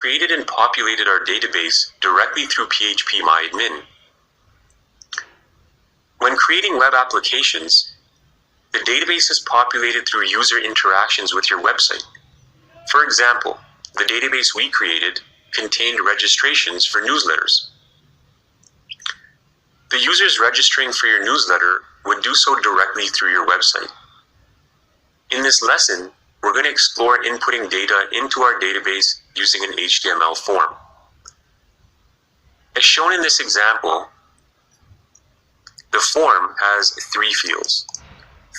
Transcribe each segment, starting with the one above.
created and populated our database directly through PhpMyAdmin. When creating web applications, the database is populated through user interactions with your website. For example, the database we created contained registrations for newsletters. The users registering for your newsletter would do so directly through your website. In this lesson, we're going to explore inputting data into our database using an HTML form. As shown in this example, the form has 3 fields: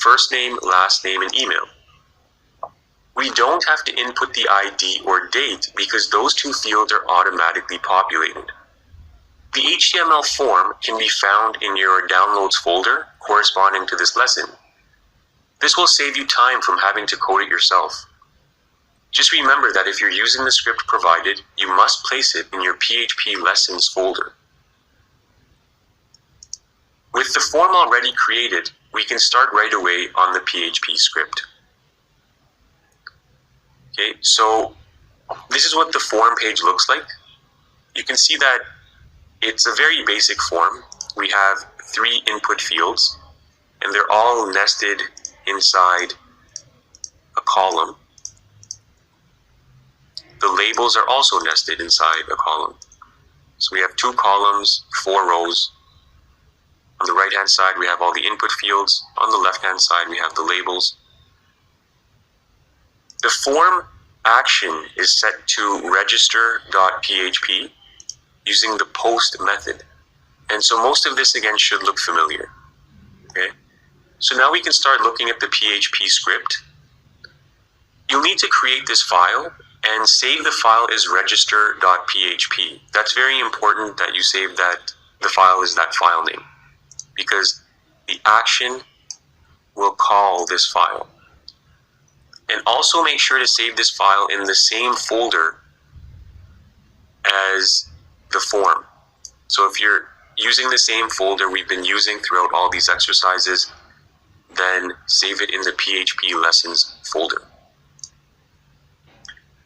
first name, last name, and email. We don't have to input the ID or date because those 2 fields are automatically populated. The HTML form can be found in your Downloads folder corresponding to this lesson. This will save you time from having to code it yourself. Just remember that if you're using the script provided, you must place it in your PHP Lessons folder. With the form already created, we can start right away on the PHP script. Okay, so this is what the form page looks like. You can see that it's a very basic form. We have 3 input fields, and they're all nested inside a column. The labels are also nested inside a column. So we have 2 columns, 4 rows. On the right-hand side, we have all the input fields. On the left-hand side, we have the labels. The form action is set to register.php using the post method. And so most of this, again, should look familiar. Okay? So now we can start looking at the PHP script. You'll need to create this file and save the file as register.php. That's very important that you save that the file is that file name, because the action will call this file. And also make sure to save this file in the same folder as the form. So if you're using the same folder we've been using throughout all these exercises, then save it in the PHP Lessons folder.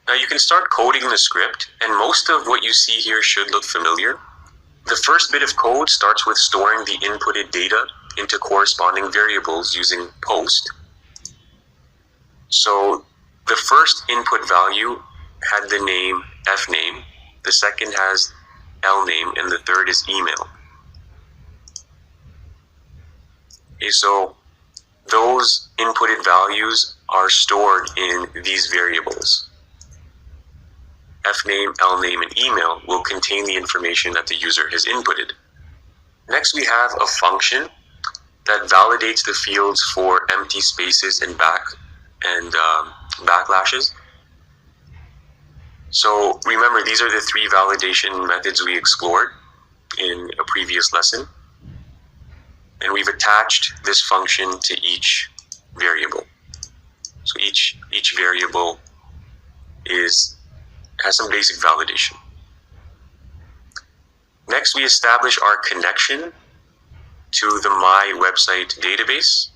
Now you can start coding the script, and most of what you see here should look familiar. The first bit of code starts with storing the inputted data into corresponding variables using post. So the first input value had the name fname, the second has lname, and the third is email. Okay, so those inputted values are stored in these variables. Fname, lname, and email will contain the information that the user has inputted. Next, we have a function that validates the fields for empty spaces and backlashes. So remember, these are the 3 validation methods we explored in a previous lesson. And we've attached this function to each variable. So each variable has some basic validation. Next, we establish our connection to the My Website database.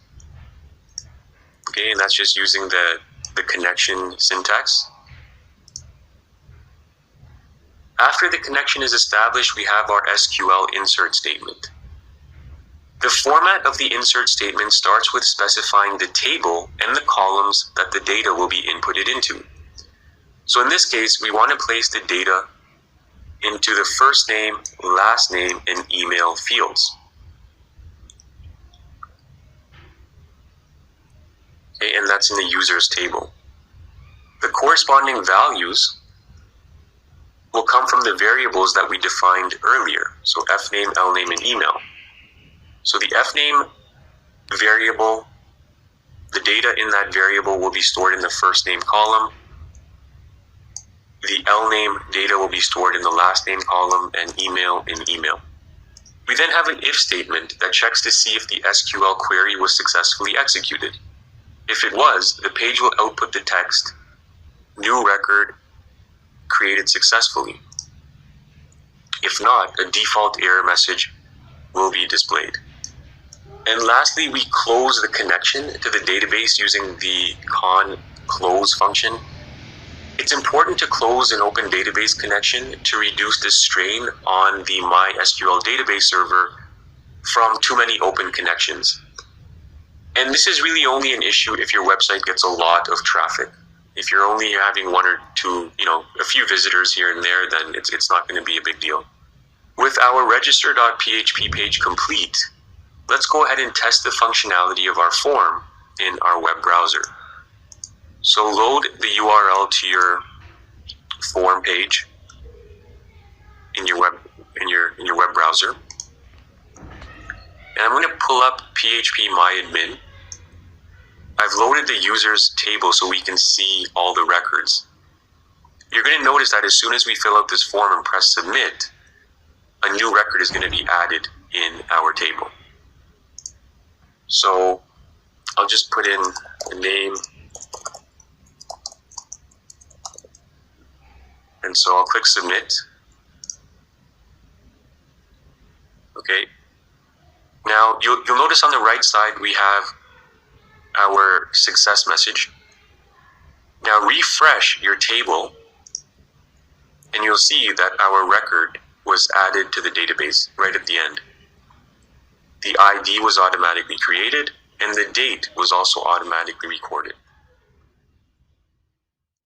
Okay, and that's just using the connection syntax. After the connection is established, we have our SQL Insert Statement. The format of the insert statement starts with specifying the table and the columns that the data will be inputted into. So in this case, we want to place the data into the first name, last name, and email fields. Okay, and that's in the users table. The corresponding values will come from the variables that we defined earlier. So fname, lname, and email. So the fname variable, the data in that variable will be stored in the first name column. The lname data will be stored in the last name column, and email in email. We then have an if statement that checks to see if the SQL query was successfully executed. If it was, the page will output the text, new record created successfully. If not, a default error message will be displayed. And lastly, we close the connection to the database using the close function. It's important to close an open database connection to reduce the strain on the MySQL database server from too many open connections. And this is really only an issue if your website gets a lot of traffic. If you're only having one or two, a few visitors here and there, then it's not going to be a big deal. With our register.php page complete, let's go ahead and test the functionality of our form in our web browser. So load the URL to your form page in your web browser. And I'm going to pull up PhpMyAdmin. I've loaded the users table so we can see all the records. You're going to notice that as soon as we fill out this form and press submit, a new record is going to be added in our table. So I'll just put in the name. And so I'll click submit. Okay. Now you'll notice on the right side we have our success message. Now refresh your table and you'll see that our record was added to the database right at the end. The ID was automatically created and the date was also automatically recorded.